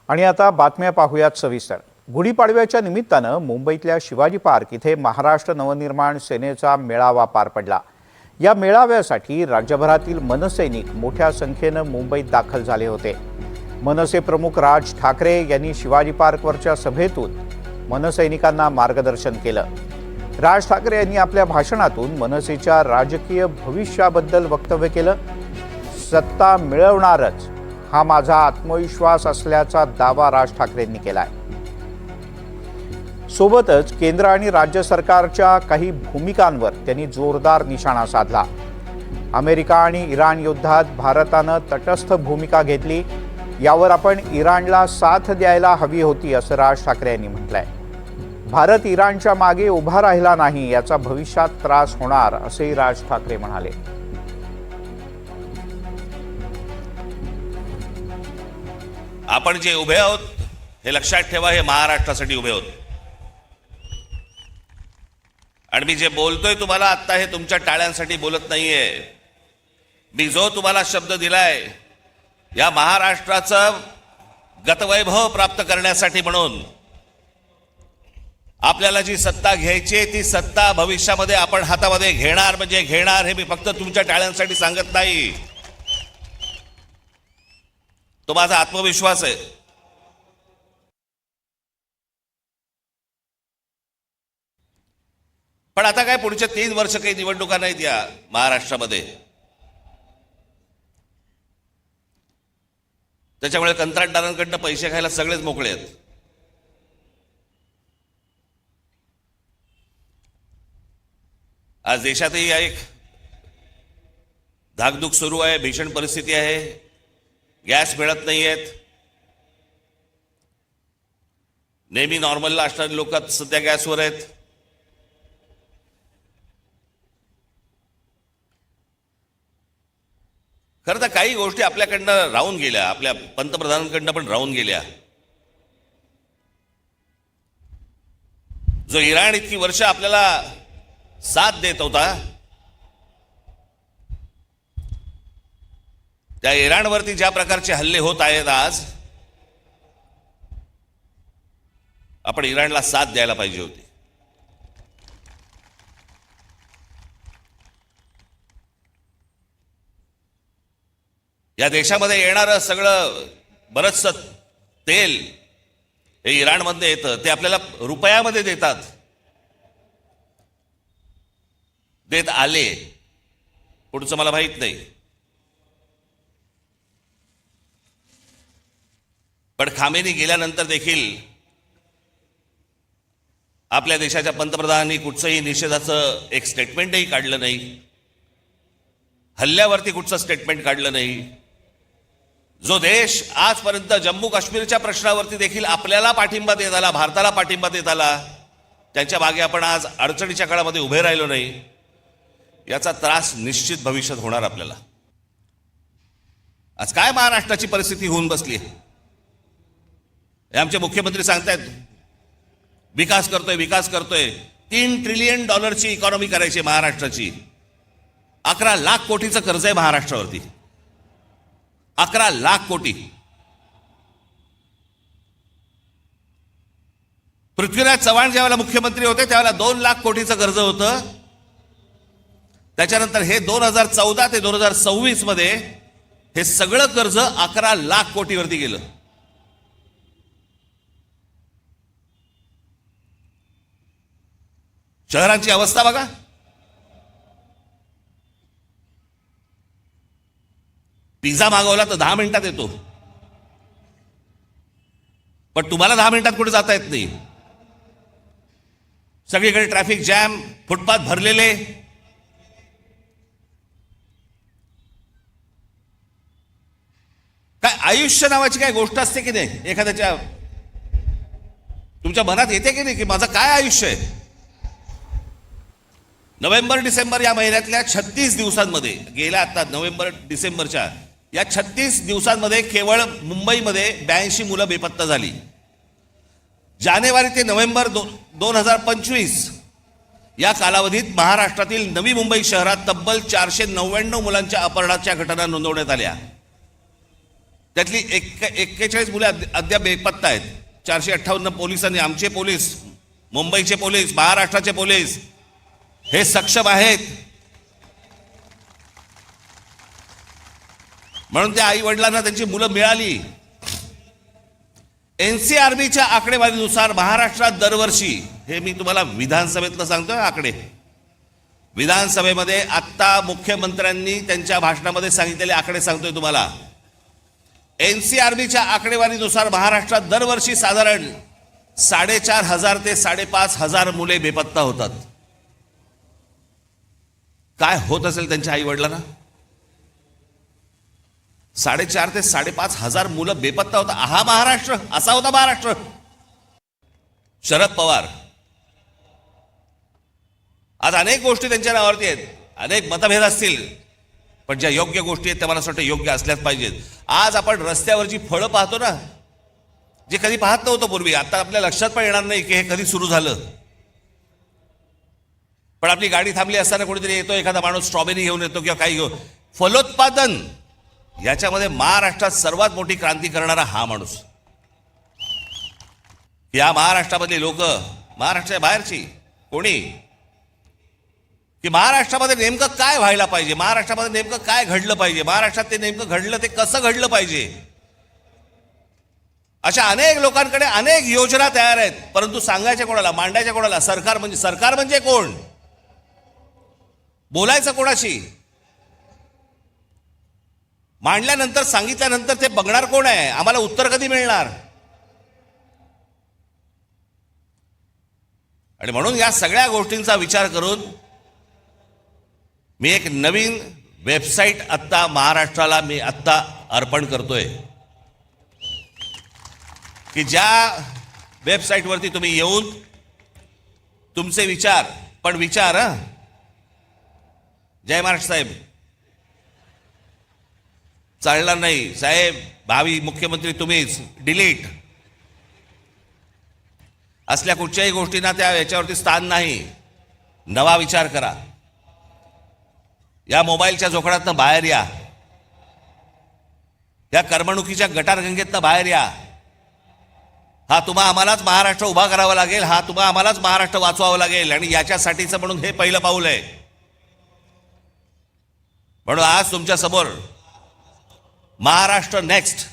आणि आता बातम्या पाहूयात सविस्तर। गुढीपाडव्याच्या निमित्तानं मुंबईतल्या शिवाजी पार्क इथे महाराष्ट्र नवनिर्माण सेनेचा मेळावा पार पडला। या मेळाव्यासाठी राज्यभरातील मनसैनिक मोठ्या संख्येनं मुंबईत दाखल झाले होते। मनसे प्रमुख राज ठाकरे यांनी शिवाजी पार्कवरच्या सभेतून मनसैनिकांना मार्गदर्शन केलं। राज ठाकरे यांनी आपल्या भाषणातून मनसेच्या राजकीय भविष्याबद्दल वक्तव्य केलं। सत्ता मिळवणारच हा माझा आत्मविश्वास असल्याचा दावा राज ठाकरेंनी केलाय। सोबतच केंद्र आणि राज्य सरकारच्या काही भूमिकांवर त्यांनी जोरदार निशाणा साधला। अमेरिका आणि इराण युद्धात भारतानं तटस्थ भूमिका घेतली, यावर आपण इराणला साथ द्यायला हवी होती असं राज ठाकरे यांनी म्हटलंय। भारत इराणच्या मागे उभा राहिला नाही याचा भविष्यात त्रास होणार असेही राज ठाकरे म्हणाले। आपण जे उभे आहोत हे लक्षात ठेवा, हे महाराष्ट्रासाठी उभे आहोत। आणि मी जे बोलतोय तुम्हाला आता हे तुमच्या टाळ्यांसाठी बोलत नाहीये। मी जो तुम्हाला शब्द दिलाय या महाराष्ट्राचं गतवैभव प्राप्त करण्यासाठी, म्हणून आपल्याला जी सत्ता घ्यायची ती सत्ता भविष्यामध्ये आपण हातामध्ये घेणार म्हणजे घेणार, हे मी फक्त तुमच्या टाळ्यांसाठी सांगत नाही। तो माझा आत्मविश्वास आहे। पण आता काय पुढचे 3 वर्ष काही निवडणुका नाहीत या महाराष्ट्रामध्ये, त्याच्यामुळे कंत्राटदारांकडनं पैसे खायला सगळेच मोकळे आहेत। आज देशातही एक धाकधूक सुरू आहे, भीषण परिस्थिती आहे, गॅस मिळत नाहीयेत। नेहमी नॉर्मलला असणारी लोक सध्या गॅसवर आहेत। खरं तर काही गोष्टी आपल्याकडनं राहून गेल्या, आपल्या पंतप्रधानांकडनं पण राहून गेल्या। जो इराण इतकी वर्ष आपल्याला साथ देत होता, त्या इराणवरती ज्या प्रकारचे हल्ले होत आहेत आज, आपण इराणला साथ द्यायला पाहिजे होती। या देशामध्ये येणारं सगळं बरचसं तेल हे इराणमध्ये येतं, ते आपल्याला रुपयामध्ये देतात, देत आले, पुढचं मला माहित नाही। पण खामेनी गेल्यानंतर देखील आपल्या देशाच्या पंतप्रधानांनी कुठचंही निषेधाचं एक स्टेटमेंटही काढलं नाही, हल्ल्यावरती कुठचं स्टेटमेंट काढलं नाही। जो देश आजपर्यंत जम्मू काश्मीरच्या प्रश्नावरती देखील आपल्याला पाठिंबा देत आला, भारताला पाठिंबा देत आला, त्यांच्या मागे आपण आज अडचणीच्या काळामध्ये उभे राहिलो नाही, याचा त्रास निश्चित भविष्यात होणार आपल्याला। आज काय महाराष्ट्राची परिस्थिती होऊन बसली आहे, हे आमचे मुख्यमंत्री सांगतायत, विकास करतोय विकास करतोय। 3 ट्रिलियन डॉलरची इकॉनॉमी करायची महाराष्ट्राची। 11 लाख कोटीचं कर्ज आहे महाराष्ट्रावरती, 11 लाख कोटी। पृथ्वीराज चव्हाण ज्यावेळेला मुख्यमंत्री होते त्यावेळेला 2 लाख कोटीचं कर्ज होतं। त्याच्यानंतर हे 2014 ते 2026 मध्ये हे सगळं कर्ज 11 लाख कोटीवरती गेलं। शहरांची अवस्था बघा, पिझ्झा मागवला तर 10 मिनिटात येतो, पण तुम्हाला 10 मिनिटात कुठे जाता येत नाही। सगळीकडे ट्रॅफिक जॅम, फुटपाथ भरलेले। काय आयुष्य नावाची काय गोष्ट असते की नाही एखाद्याच्या, तुमच्या मनात येते की नाही की माझं काय आयुष्य आहे। नोव्हेंबर डिसेंबर या महिन्यातल्या 36 दिवसांमध्ये, गेल्या आता नोव्हेंबर डिसेंबरच्या या 36 दिवसांमध्ये केवळ मुंबईमध्ये 82 मुलं बेपत्ता झाली। जानेवारी ते नोव्हेंबर 2025 या कालावधीत महाराष्ट्रातील नवी मुंबई शहरात तब्बल 499 मुलांच्या अपहरणाच्या घटना नोंदवण्यात आल्या। त्यातली 41 मुले अद्याप बेपत्ता आहेत. 458 पोलिसांनी, आमचे पोलीस, मुंबईचे पोलीस, महाराष्ट्राचे पोलीस हे सक्षम आहेत. म्हणून त्या आई वडिलांना त्यांची मुलं मिळाली. एनसीआरबीच्या आकडेवारीनुसार महाराष्ट्रात दरवर्षी, हे मी तुम्हाला विधानसभेतलं सांगतोय आकडे, विधानसभेमध्ये आत्ता मुख्यमंत्र्यांनी त्यांच्या भाषणामध्ये सांगितलेले आकडे सांगतोय तुम्हाला. एनसीआरबीच्या आकडेवारीनुसार महाराष्ट्रात दरवर्षी साधारण 4,500 ते 5,500 मुले बेपत्ता होतात. काय होत असेल त्यांच्या आई वडिलांना? 4,500 ते 5,500 मुलं बेपत्ता होता. हा महाराष्ट्र, असा होता महाराष्ट्र. शरद पवार, आज अनेक गोष्टी त्यांच्या नावावरती आहेत, अनेक मतभेद असतील, पण ज्या योग्य गोष्टी आहेत त्या मला असं वाटतं योग्य असल्याच पाहिजेत. आज आपण रस्त्यावरची फळं पाहतो ना, जे कधी पाहत नव्हतं पूर्वी, आता आपल्या लक्षात पण येणार नाही की हे कधी सुरू झालं. पण आपली गाडी थांबली असताना कोणीतरी येतो, एखादा माणूस स्ट्रॉबेरी घेऊन येतो किंवा काही घेऊन. फलोत्पादन याच्यामध्ये महाराष्ट्रात सर्वात मोठी क्रांती करणारा हा माणूस. या महाराष्ट्रामधली लोक, महाराष्ट्राच्या बाहेरची कोणी, की महाराष्ट्रामध्ये नेमकं काय व्हायला पाहिजे, महाराष्ट्रामध्ये नेमकं काय घडलं पाहिजे, महाराष्ट्रात ते नेमकं घडलं ते कसं घडलं पाहिजे, अशा अनेक लोकांकडे अनेक योजना तयार आहेत. परंतु सांगायच्या कोणाला, मांडायच्या कोणाला? सरकार म्हणजे कोण? बोलायचं कोणाशी? मांडल्यानंतर, सांगितल्यानंतर ते बघणार कोण आहे? आम्हाला उत्तर कधी मिळणार? आणि म्हणून या सगळ्या गोष्टींचा विचार करून मी एक नवीन वेबसाईट आत्ता महाराष्ट्राला मी आत्ता अर्पण करतोय, की ज्या वेबसाईटवरती तुम्ही येऊन तुमचे विचार, पण विचार जय महाराष्ट्र साहेब, चालणार नाही साहेब, भावी मुख्यमंत्री तुम्हीच, डिलीट, असल्या कुठच्याही गोष्टींना त्या याच्यावरती स्थान नाही. नवा विचार करा. या मोबाईलच्या जोखडातनं बाहेर या, या करमणुकीच्या गटारगंगेतनं बाहेर या. हा तुम्हा आम्हालाच महाराष्ट्र उभा करावा लागेल, हा तुम्हा आम्हालाच महाराष्ट्र वाचवावा लागेल, आणि याच्यासाठीचं म्हणून हे पहिलं पाऊल आहे. म्हणून आज तुमच्या समोर महाराष्ट्र नेक्स्ट